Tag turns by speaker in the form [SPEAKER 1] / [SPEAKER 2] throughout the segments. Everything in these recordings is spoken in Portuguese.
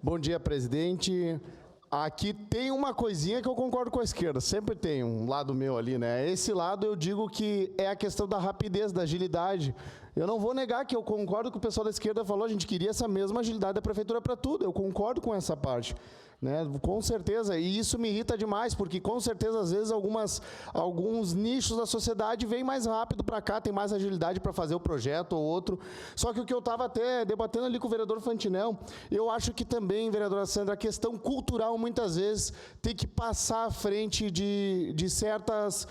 [SPEAKER 1] Bom dia, presidente. Aqui tem uma coisinha que eu concordo com a esquerda, sempre tem um lado meu ali, né? Esse lado eu digo que é a questão da rapidez, da agilidade. Eu não vou negar que eu concordo com o que o pessoal da esquerda falou, a gente queria essa mesma agilidade da prefeitura para tudo, eu concordo com essa parte. Né, com certeza, e isso me irrita demais, porque com certeza às vezes alguns nichos da sociedade vêm mais rápido para cá, tem mais agilidade para fazer o projeto ou outro. Só que o que eu estava até debatendo ali com o vereador Fantinel, eu acho que também, vereadora Sandra, a questão cultural muitas vezes tem que passar à frente de certas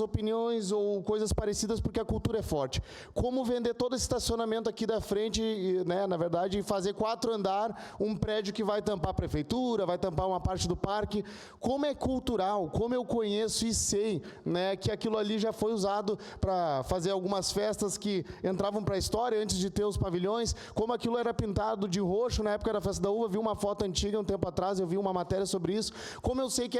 [SPEAKER 1] opiniões ou coisas parecidas, porque a cultura é forte. Como vender todo esse estacionamento aqui da frente, né, na verdade, fazer 4 andares, um prédio que vai tampar a prefeitura, vai tampar uma parte do parque, como é cultural, como eu conheço e sei, né, que aquilo ali já foi usado para fazer algumas festas que entravam para a história antes de ter os pavilhões, como aquilo era pintado de roxo na época da Festa da Uva, vi uma foto antiga um tempo atrás, eu vi uma matéria sobre isso, como eu sei que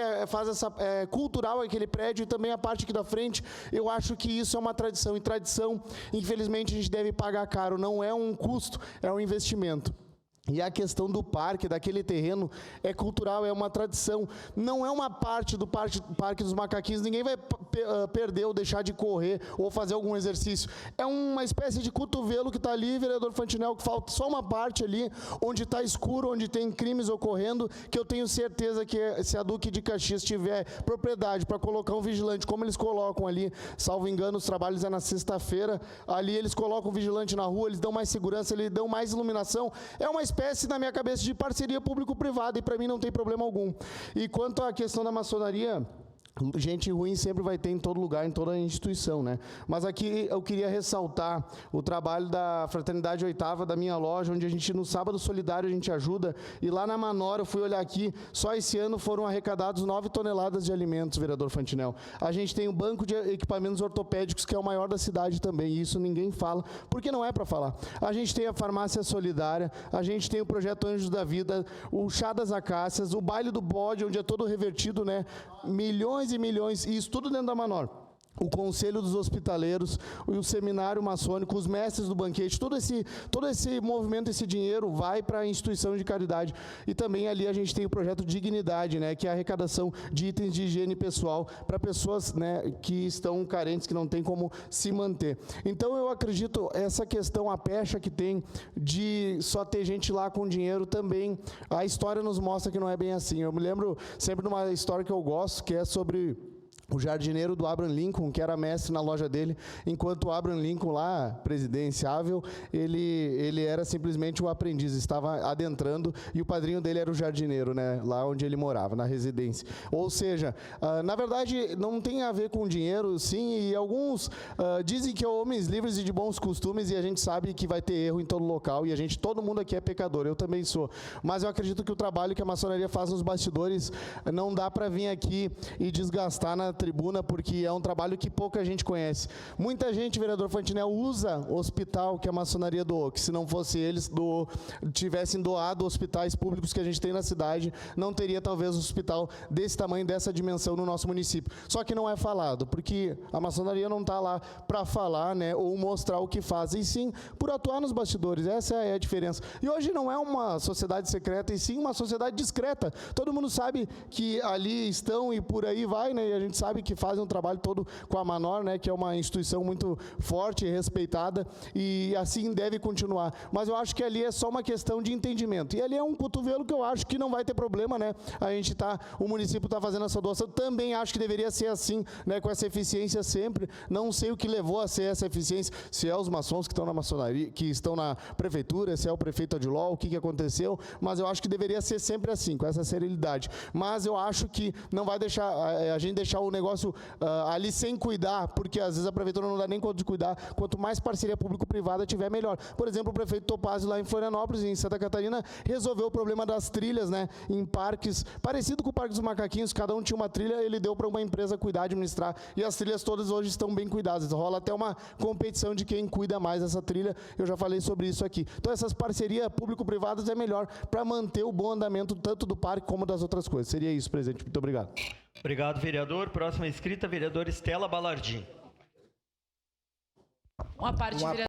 [SPEAKER 1] cultural aquele prédio e também a parte aqui da frente, eu acho que isso é uma tradição, e tradição, infelizmente, a gente deve pagar caro, não é um custo, é um investimento. E a questão do parque, daquele terreno, é cultural, é uma tradição. Não é uma parte do Parque dos Macaquinhos, ninguém vai perder ou deixar de correr ou fazer algum exercício. É uma espécie de cotovelo que está ali, vereador Fantinel, que falta só uma parte ali, onde está escuro, onde tem crimes ocorrendo, que eu tenho certeza que se a Duque de Caxias tiver propriedade para colocar um vigilante, como eles colocam ali, salvo engano, os trabalhos é na sexta-feira, ali eles colocam um vigilante na rua, eles dão mais segurança, eles dão mais iluminação, é uma espécie, na minha cabeça, de parceria público-privada, e para mim não tem problema algum. E quanto à questão da maçonaria, gente ruim sempre vai ter em todo lugar, em toda instituição, né? Mas aqui eu queria ressaltar o trabalho da Fraternidade Oitava, da minha loja, onde a gente, no Sábado Solidário, a gente ajuda, e lá na Manora, eu fui olhar aqui, só esse ano foram arrecadados 9 toneladas de alimentos, vereador Fantinel. A gente tem um banco de equipamentos ortopédicos, que é o maior da cidade também, e isso ninguém fala, porque não é para falar. A gente tem a Farmácia Solidária, a gente tem o Projeto Anjos da Vida, o Chá das Acácias, o Baile do Bode, onde é todo revertido, né? Milhões e milhões, e isso tudo dentro da Manor. O Conselho dos Hospitaleiros, o Seminário Maçônico, os mestres do banquete, todo esse movimento, esse dinheiro vai para a instituição de caridade. E também ali a gente tem o projeto Dignidade, né, que é a arrecadação de itens de higiene pessoal para pessoas, né, que estão carentes, que não têm como se manter. Então eu acredito, essa questão, a pecha que tem de só ter gente lá com dinheiro também, a história nos mostra que não é bem assim. Eu me lembro sempre de uma história que eu gosto, que é sobre o jardineiro do Abraham Lincoln, que era mestre na loja dele, enquanto o Abraham Lincoln lá, presidenciável, ele era simplesmente o aprendiz, estava adentrando, e o padrinho dele era o jardineiro, né, lá onde ele morava, na residência. Ou seja, na verdade, não tem a ver com dinheiro, sim, e alguns dizem que é homens livres e de bons costumes, e a gente sabe que vai ter erro em todo local, e todo mundo aqui é pecador, eu também sou. Mas eu acredito que o trabalho que a maçonaria faz nos bastidores, não dá para vir aqui e desgastar na tribuna, porque é um trabalho que pouca gente conhece. Muita gente, vereador Fantinel, usa o hospital que a maçonaria doou, que se não fosse eles tivessem doado hospitais públicos que a gente tem na cidade, não teria talvez um hospital desse tamanho, dessa dimensão no nosso município. Só que não é falado, porque a maçonaria não está lá para falar, né, ou mostrar o que faz, e sim por atuar nos bastidores. Essa é a diferença. E hoje não é uma sociedade secreta, e sim uma sociedade discreta. Todo mundo sabe que ali estão e por aí vai, né, e a gente sabe que fazem um trabalho todo com a Manor, né, que é uma instituição muito forte e respeitada, e assim deve continuar. Mas eu acho que ali é só uma questão de entendimento. E ali é um cotovelo que eu acho que não vai ter problema, né? O município está fazendo essa doação. Também acho que deveria ser assim, né, com essa eficiência sempre. Não sei o que levou a ser essa eficiência, se é os maçons que estão na maçonaria, que estão na prefeitura, se é o prefeito Adiló, o que aconteceu, mas eu acho que deveria ser sempre assim, com essa serenidade. Mas eu acho que não vai deixar a gente deixar o negócio ali sem cuidar, porque às vezes a prefeitura não dá nem conta de cuidar. Quanto mais parceria público-privada tiver, melhor. Por exemplo, o prefeito Topazio lá em Florianópolis, em Santa Catarina, resolveu o problema das trilhas, né, em parques, parecido com o Parque dos Macaquinhos, cada um tinha uma trilha, ele deu para uma empresa cuidar, administrar, e as trilhas todas hoje estão bem cuidadas. Rola até uma competição de quem cuida mais dessa trilha, eu já falei sobre isso aqui. Então essas parcerias público-privadas é melhor para manter o bom andamento tanto do parque como das outras coisas. Seria isso, presidente. Muito obrigado.
[SPEAKER 2] Obrigado, vereador. Próxima inscrita, vereadora Estela Balardim.
[SPEAKER 3] Uma parte, vereador.